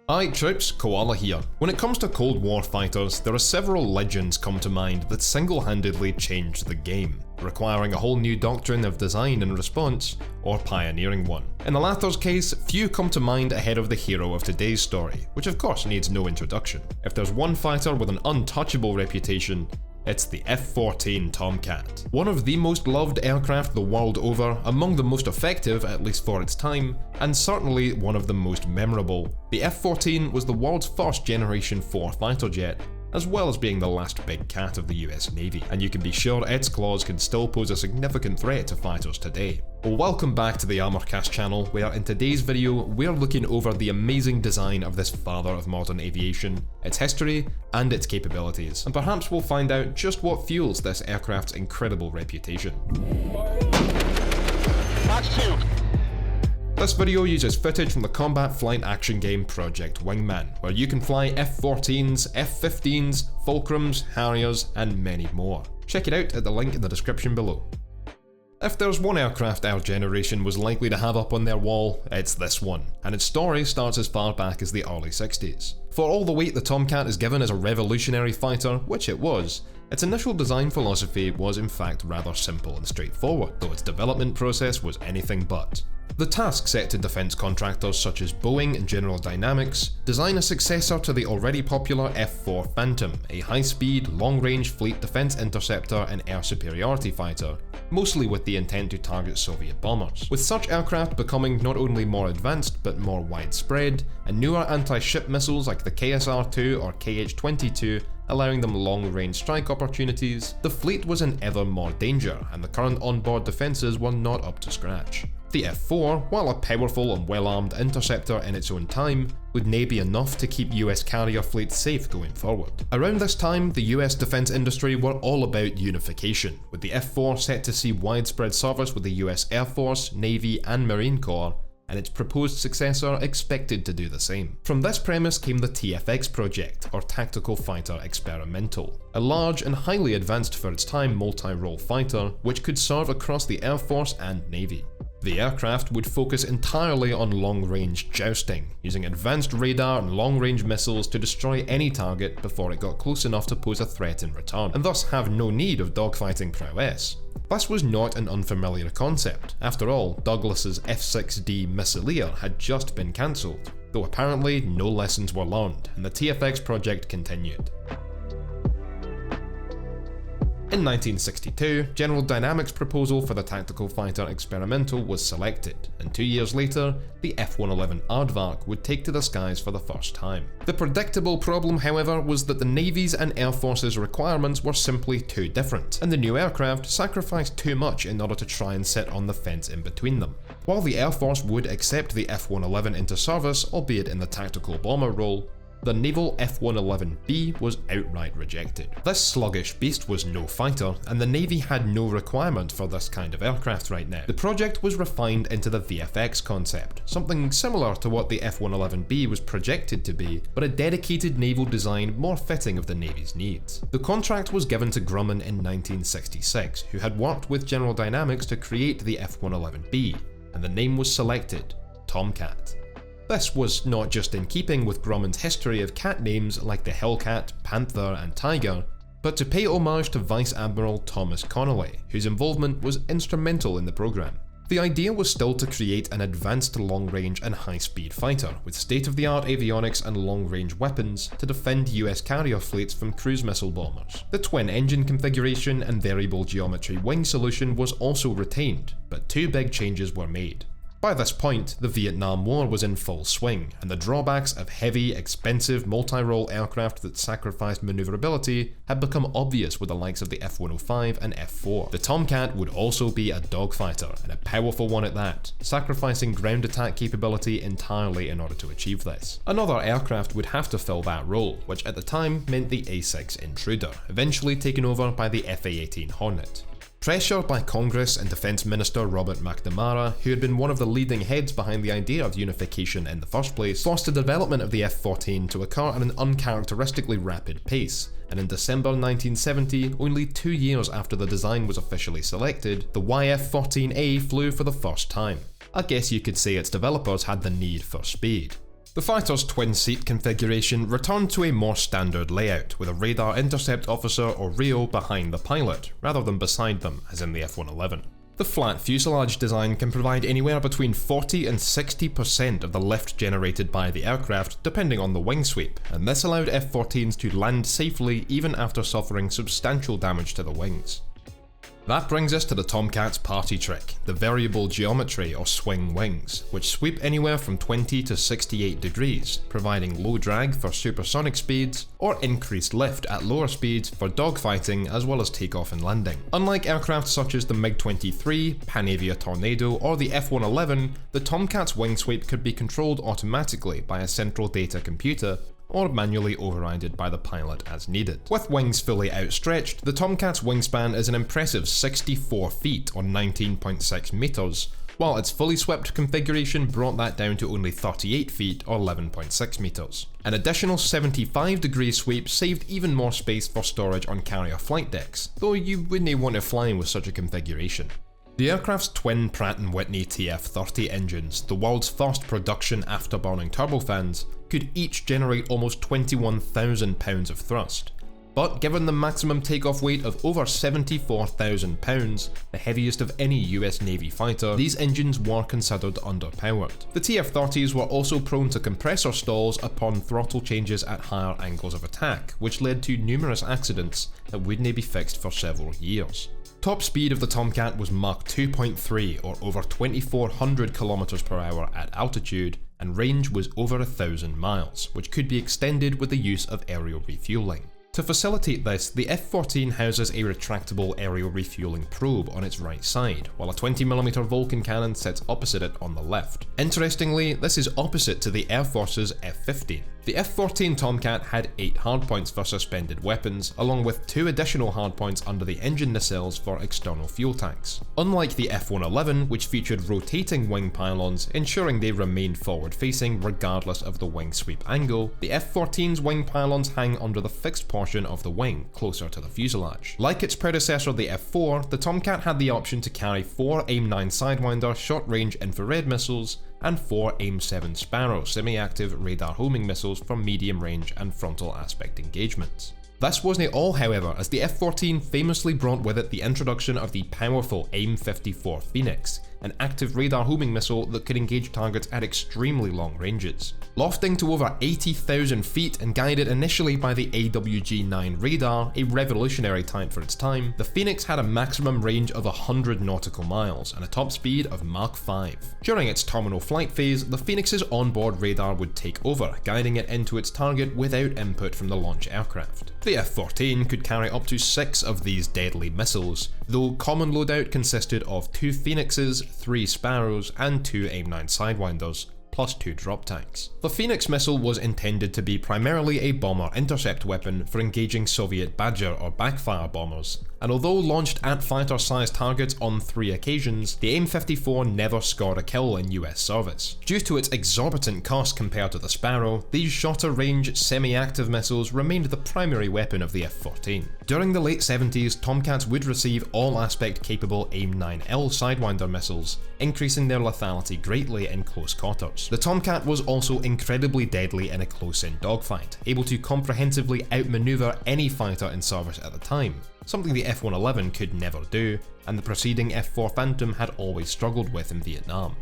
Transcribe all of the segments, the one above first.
Alright troops, Koala here. When it comes to Cold War fighters, there are several legends come to mind that single-handedly changed the game, requiring a whole new doctrine of design and response, or pioneering one. In the latter's case, few come to mind ahead of the hero of today's story, which of course needs no introduction. If there's one fighter with an untouchable reputation, it's the F-14 Tomcat. One of the most loved aircraft the world over, among the most effective, at least for its time, and certainly one of the most memorable. The F-14 was the world's first Generation 4 fighter jet, as well as being the last big cat of the US Navy, and you can be sure its claws can still pose a significant threat to fighters today. Well, welcome back to the Armorcast channel, where in today's video we're looking over the amazing design of this father of modern aviation, its history, and its capabilities, and perhaps we'll find out just what fuels this aircraft's incredible reputation. Watch 2. This video uses footage from the combat flight action game Project Wingman, where you can fly F-14s, F-15s, Fulcrums, Harriers, and many more. Check it out at the link in the description below. If there's one aircraft our generation was likely to have up on their wall, it's this one, and its story starts as far back as the early 60s. For all the weight the Tomcat is given as a revolutionary fighter, which it was, its initial design philosophy was in fact rather simple and straightforward, though its development process was anything but. The task set to defense contractors such as Boeing and General Dynamics design a successor to the already popular F-4 Phantom, a high-speed, long-range fleet defense interceptor and air superiority fighter, mostly with the intent to target Soviet bombers. With such aircraft becoming not only more advanced but more widespread, and newer anti-ship missiles like the KSR-2 or KH-22 allowing them long-range strike opportunities, the fleet was in ever more danger, and the current onboard defences were not up to scratch. The F-4, while a powerful and well-armed interceptor in its own time, would nay be enough to keep US carrier fleets safe going forward. Around this time, the US defence industry were all about unification, with the F-4 set to see widespread service with the US Air Force, Navy and Marine Corps, and its proposed successor expected to do the same. From this premise came the Tfx Project, or Tactical Fighter Experimental, a large and highly advanced for its time multi-role fighter which could serve across the Air Force and Navy. The aircraft would focus entirely on long-range jousting, using advanced radar and long-range missiles to destroy any target before it got close enough to pose a threat in return, and thus have no need of dogfighting prowess. This was not an unfamiliar concept. After all, Douglas's F-6D Missileer had just been cancelled, though apparently no lessons were learned, and the Tfx project continued. In 1962, General Dynamics' proposal for the Tactical Fighter Experimental was selected, and 2 years later, the F-111 Aardvark would take to the skies for the first time. The predictable problem, however, was that the Navy's and Air Force's requirements were simply too different, and the new aircraft sacrificed too much in order to try and sit on the fence in between them. While the Air Force would accept the F-111 into service, albeit in the tactical bomber role, the naval F-111B was outright rejected. This sluggish beast was no fighter, and the Navy had no requirement for this kind of aircraft right now. The project was refined into the VFX concept, something similar to what the F-111B was projected to be, but a dedicated naval design more fitting of the Navy's needs. The contract was given to Grumman in 1966, who had worked with General Dynamics to create the F-111B, and the name was selected, Tomcat. This was not just in keeping with Grumman's history of cat names like the Hellcat, Panther and Tiger, but to pay homage to Vice Admiral Thomas Connolly, whose involvement was instrumental in the program. The idea was still to create an advanced long-range and high-speed fighter with state-of-the-art avionics and long-range weapons to defend US carrier fleets from cruise missile bombers. The twin-engine configuration and variable geometry wing solution was also retained, but two big changes were made. By this point, the Vietnam War was in full swing, and the drawbacks of heavy, expensive, multi-role aircraft that sacrificed maneuverability had become obvious with the likes of the F-105 and F-4. The Tomcat would also be a dogfighter, and a powerful one at that, sacrificing ground attack capability entirely in order to achieve this. Another aircraft would have to fill that role, which at the time meant the A-6 Intruder, eventually taken over by the F-A-18 Hornet. Pressure by Congress and Defence Minister Robert McNamara, who had been one of the leading heads behind the idea of unification in the first place, forced the development of the F-14 to occur at an uncharacteristically rapid pace, and in December 1970, only 2 years after the design was officially selected, the YF-14A flew for the first time. I guess you could say its developers had the need for speed. The fighter's twin-seat configuration returned to a more standard layout, with a radar intercept officer or RIO behind the pilot, rather than beside them, as in the F-111. The flat fuselage design can provide anywhere between 40 and 60% of the lift generated by the aircraft, depending on the wing sweep, and this allowed F-14s to land safely even after suffering substantial damage to the wings. That brings us to the Tomcat's party trick, the variable geometry or swing wings, which sweep anywhere from 20 to 68 degrees, providing low drag for supersonic speeds, or increased lift at lower speeds for dogfighting as well as takeoff and landing. Unlike aircraft such as the MiG-23, Panavia Tornado, or the F-111, the Tomcat's wing sweep could be controlled automatically by a central data computer, or manually overridden by the pilot as needed. With wings fully outstretched, the Tomcat's wingspan is an impressive 64 feet or 19.6 meters, while its fully swept configuration brought that down to only 38 feet or 11.6 meters. An additional 75-degree sweep saved even more space for storage on carrier flight decks, though you wouldn't want to fly with such a configuration. The aircraft's twin Pratt & Whitney TF30 engines, the world's first production afterburning turbofans, could each generate almost 21,000 pounds of thrust. But given the maximum takeoff weight of over 74,000 pounds, the heaviest of any US Navy fighter, these engines were considered underpowered. The TF30s were also prone to compressor stalls upon throttle changes at higher angles of attack, which led to numerous accidents that wouldn't be fixed for several years. Top speed of the Tomcat was Mach 2.3 or over 2,400 km per hour at altitude, and range was over 1,000 miles, which could be extended with the use of aerial refueling. To facilitate this, the F-14 houses a retractable aerial refueling probe on its right side, while a 20mm Vulcan cannon sits opposite it on the left. Interestingly, this is opposite to the Air Force's F-15. The F-14 Tomcat had 8 hardpoints for suspended weapons, along with 2 additional hardpoints under the engine nacelles for external fuel tanks. Unlike the F-111, which featured rotating wing pylons, ensuring they remained forward-facing regardless of the wing sweep angle, the F-14's wing pylons hang under the fixed portion of the wing, closer to the fuselage. Like its predecessor the F-4, the Tomcat had the option to carry 4 AIM-9 Sidewinder short-range infrared missiles and 4 AIM-7 Sparrow semi-active radar homing missiles for medium range and frontal aspect engagements. This wasn't all, however, as the F-14 famously brought with it the introduction of the powerful AIM-54 Phoenix, an active radar homing missile that could engage targets at extremely long ranges. Lofting to over 80,000 feet and guided initially by the AWG-9 radar, a revolutionary type for its time, the Phoenix had a maximum range of 100 nautical miles and a top speed of Mach 5. During its terminal flight phase, the Phoenix's onboard radar would take over, guiding it into its target without input from the launch aircraft. The F-14 could carry up to 6 of these deadly missiles, though common loadout consisted of 2 Phoenixes, 3 Sparrows, and 2 AIM-9 Sidewinders, plus 2 drop tanks. The Phoenix missile was intended to be primarily a bomber intercept weapon for engaging Soviet Badger or backfire bombers, and although launched at fighter-sized targets on 3 occasions, the AIM-54 never scored a kill in US service. Due to its exorbitant cost compared to the Sparrow, these shorter-range, semi-active missiles remained the primary weapon of the F-14. During the late 70s, Tomcats would receive all-aspect capable AIM-9L Sidewinder missiles, increasing their lethality greatly in close quarters. The Tomcat was also incredibly deadly in a close-in dogfight, able to comprehensively outmaneuver any fighter in service at the time, something the F-111 could never do, and the preceding F-4 Phantom had always struggled with in Vietnam.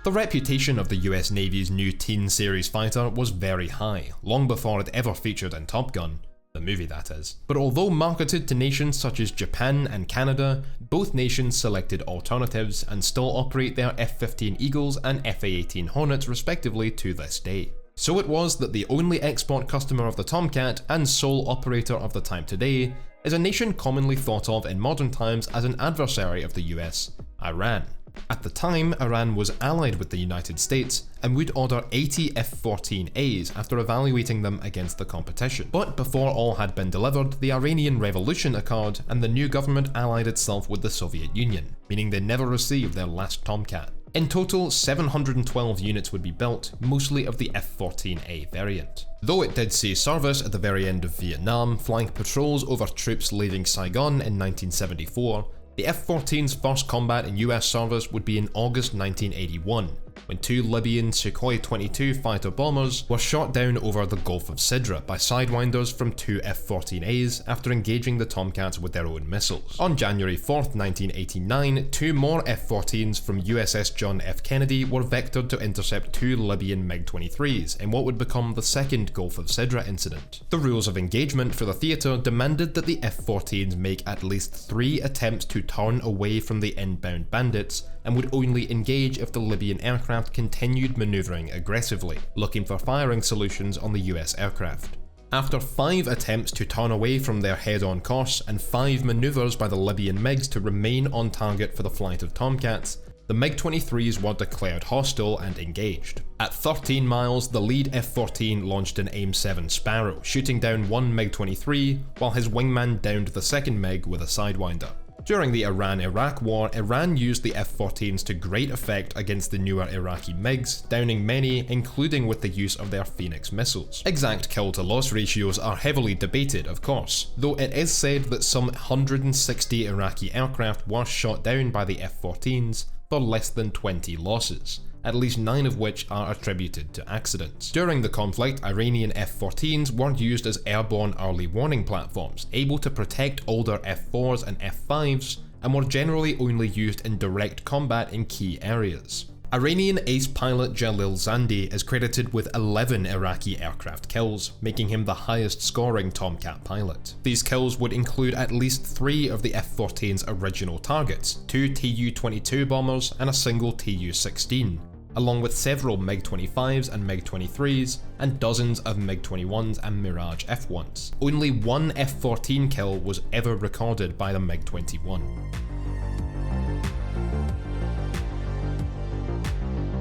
The reputation of the US Navy's new Teen Series fighter was very high, long before it ever featured in Top Gun, the movie that is. But although marketed to nations such as Japan and Canada, both nations selected alternatives and still operate their F-15 Eagles and F-A-18 Hornets respectively to this day. So it was that the only export customer of the Tomcat, and sole operator of the type today, is a nation commonly thought of in modern times as an adversary of the US, Iran. At the time, Iran was allied with the United States and would order 80 F-14As after evaluating them against the competition. But before all had been delivered, the Iranian Revolution occurred and the new government allied itself with the Soviet Union, meaning they never received their last Tomcat. In total, 712 units would be built, mostly of the F-14A variant. Though it did see service at the very end of Vietnam, flying patrols over troops leaving Saigon in 1974, the F-14's first combat in US service would be in August 1981, when two Libyan Sukhoi 22 fighter bombers were shot down over the Gulf of Sidra by sidewinders from two F-14As after engaging the Tomcats with their own missiles. On January 4th, 1989, two more F-14s from USS John F. Kennedy were vectored to intercept two Libyan MiG-23s in what would become the second Gulf of Sidra incident. The rules of engagement for the theatre demanded that the F-14s make at least 3 attempts to turn away from the inbound bandits and would only engage if the Libyan aircraft continued manoeuvring aggressively, looking for firing solutions on the US aircraft. After 5 attempts to turn away from their head-on course and 5 manoeuvres by the Libyan MiGs to remain on target for the flight of Tomcats, the MiG-23s were declared hostile and engaged. At 13 miles, the lead F-14 launched an AIM-7 Sparrow, shooting down one MiG-23, while his wingman downed the second MiG with a Sidewinder. During the Iran-Iraq War, Iran used the F-14s to great effect against the newer Iraqi MiGs, downing many, including with the use of their Phoenix missiles. Exact kill-to-loss ratios are heavily debated, of course, though it is said that some 160 Iraqi aircraft were shot down by the F-14s for less than 20 losses, at least 9 of which are attributed to accidents. During the conflict, Iranian F-14s were used as airborne early warning platforms, able to protect older F-4s and F-5s, and were generally only used in direct combat in key areas. Iranian ace pilot Jalil Zandi is credited with 11 Iraqi aircraft kills, making him the highest scoring Tomcat pilot. These kills would include at least 3 of the F-14's original targets, 2 Tu-22 bombers and a single Tu-16, along with several MiG-25s and MiG-23s, and dozens of MiG-21s and Mirage F-1s. Only one F-14 kill was ever recorded by the MiG-21.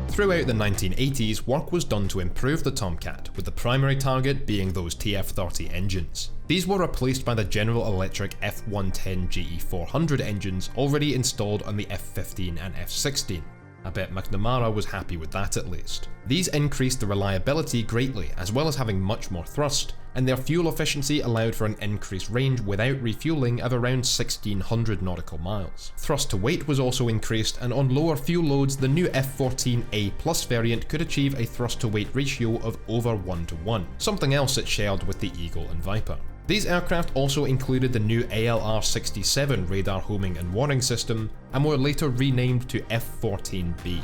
Throughout the 1980s, work was done to improve the Tomcat, with the primary target being those TF-30 engines. These were replaced by the General Electric F-110 GE400 engines already installed on the F-15 and F-16. I bet McNamara was happy with that at least. These increased the reliability greatly, as well as having much more thrust, and their fuel efficiency allowed for an increased range without refueling of around 1600 nautical miles. Thrust to weight was also increased, and on lower fuel loads, the new F-14A+ variant could achieve a thrust to weight ratio of over 1:1, something else it shared with the Eagle and Viper. These aircraft also included the new ALR-67 radar homing and warning system, and were later renamed to F-14B.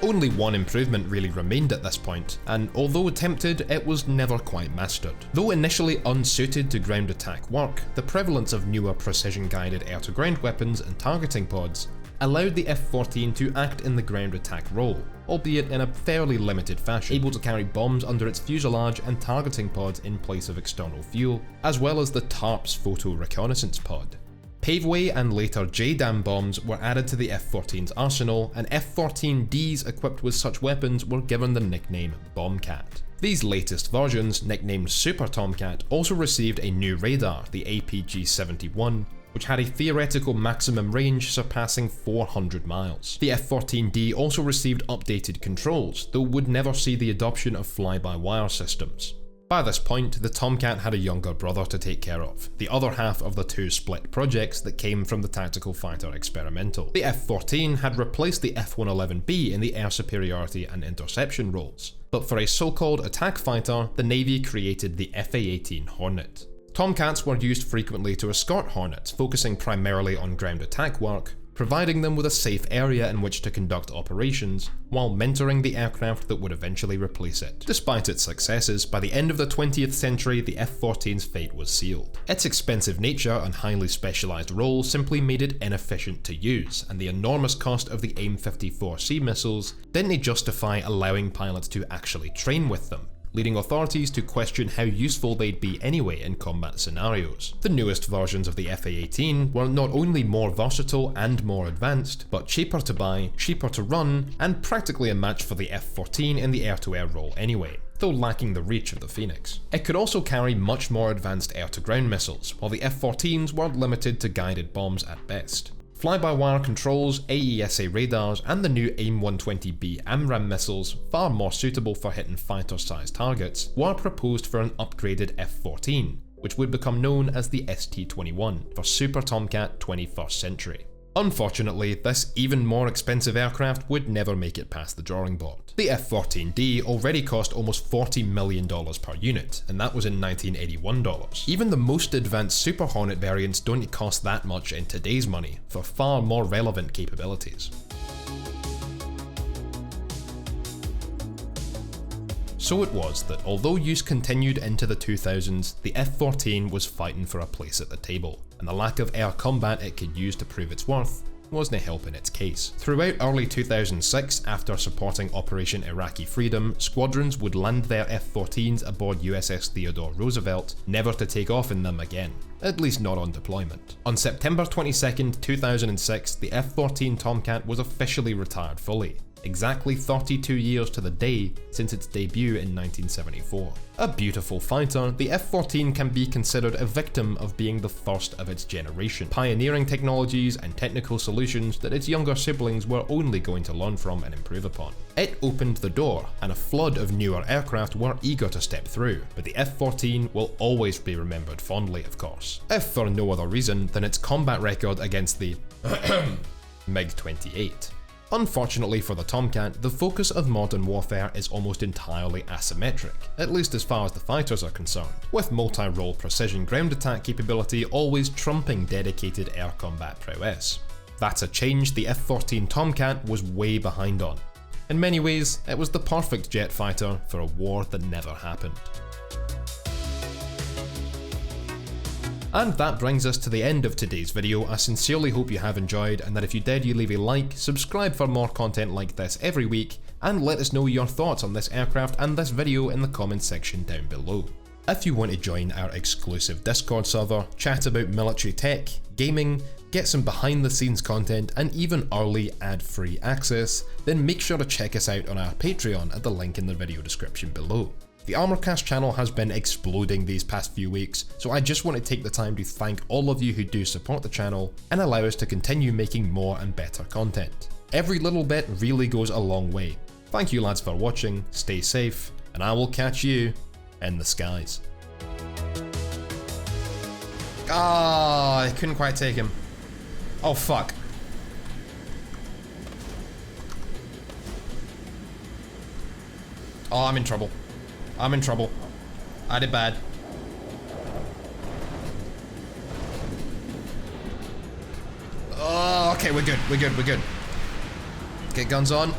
Only one improvement really remained at this point, and although attempted, it was never quite mastered. Though initially unsuited to ground attack work, the prevalence of newer precision-guided air-to-ground weapons and targeting pods allowed the F-14 to act in the ground attack role, albeit in a fairly limited fashion, able to carry bombs under its fuselage and targeting pods in place of external fuel, as well as the TARP's photo reconnaissance pod. Paveway and later JDAM bombs were added to the F-14's arsenal, and F-14Ds equipped with such weapons were given the nickname Bombcat. These latest versions, nicknamed Super Tomcat, also received a new radar, the APG-71, which had a theoretical maximum range surpassing 400 miles. The F-14D also received updated controls, though would never see the adoption of fly-by-wire systems. By this point, the Tomcat had a younger brother to take care of, the other half of the 2 split projects that came from the Tactical Fighter Experimental. The F-14 had replaced the F-111B in the air superiority and interception roles, but for a so-called attack fighter, the Navy created the F-A-18 Hornet. Tomcats were used frequently to escort Hornets, focusing primarily on ground attack work, providing them with a safe area in which to conduct operations, while mentoring the aircraft that would eventually replace it. Despite its successes, by the end of the 20th century, the F-14's fate was sealed. Its expensive nature and highly specialised role simply made it inefficient to use, and the enormous cost of the AIM-54C missiles didn't justify allowing pilots to actually train with them, leading authorities to question how useful they'd be anyway in combat scenarios. The newest versions of the F-A-18 were not only more versatile and more advanced, but cheaper to buy, cheaper to run, and practically a match for the F-14 in the air-to-air role anyway, though lacking the reach of the Phoenix. It could also carry much more advanced air-to-ground missiles, while the F-14s were limited to guided bombs at best. Fly-by-wire controls, AESA radars, and the new AIM-120B AMRAAM missiles, far more suitable for hitting fighter-sized targets, were proposed for an upgraded F-14, which would become known as the ST-21 for Super Tomcat 21st Century. Unfortunately, this even more expensive aircraft would never make it past the drawing board. The F-14D already cost almost $40 million per unit, and that was in 1981 dollars. Even the most advanced Super Hornet variants don't cost that much in today's money, for far more relevant capabilities. So it was that although use continued into the 2000s, the F-14 was fighting for a place at the table, and the lack of air combat it could use to prove its worth wasn't helping its case. Throughout early 2006, after supporting Operation Iraqi Freedom, squadrons would land their F-14s aboard USS Theodore Roosevelt, never to take off in them again, at least not on deployment. On September 22, 2006, the F-14 Tomcat was officially retired fully, exactly 32 years to the day since its debut in 1974. A beautiful fighter, the F-14 can be considered a victim of being the first of its generation, pioneering technologies and technical solutions that its younger siblings were only going to learn from and improve upon. It opened the door, and a flood of newer aircraft were eager to step through, but the F-14 will always be remembered fondly, of course, if for no other reason than its combat record against the MiG-28. Unfortunately for the Tomcat, the focus of modern warfare is almost entirely asymmetric, at least as far as the fighters are concerned, with multi-role precision ground attack capability always trumping dedicated air combat prowess. That's a change the F-14 Tomcat was way behind on. In many ways, it was the perfect jet fighter for a war that never happened. And that brings us to the end of today's video. I sincerely hope you have enjoyed, and that if you did, you leave a like, subscribe for more content like this every week, and let us know your thoughts on this aircraft and this video in the comments section down below. If you want to join our exclusive Discord server, chat about military tech, gaming, get some behind the scenes content, and even early ad-free access, then make sure to check us out on our Patreon at the link in the video description below. The Armorcast channel has been exploding these past few weeks, so I just want to take the time to thank all of you who do support the channel and allow us to continue making more and better content. Every little bit really goes a long way. Thank you lads for watching, stay safe, and I will catch you in the skies. Ah, I couldn't quite take him. Oh fuck. Oh, I'm in trouble. I'm in trouble. I did bad. Oh, okay, we're good. We're good. We're good. Get guns on.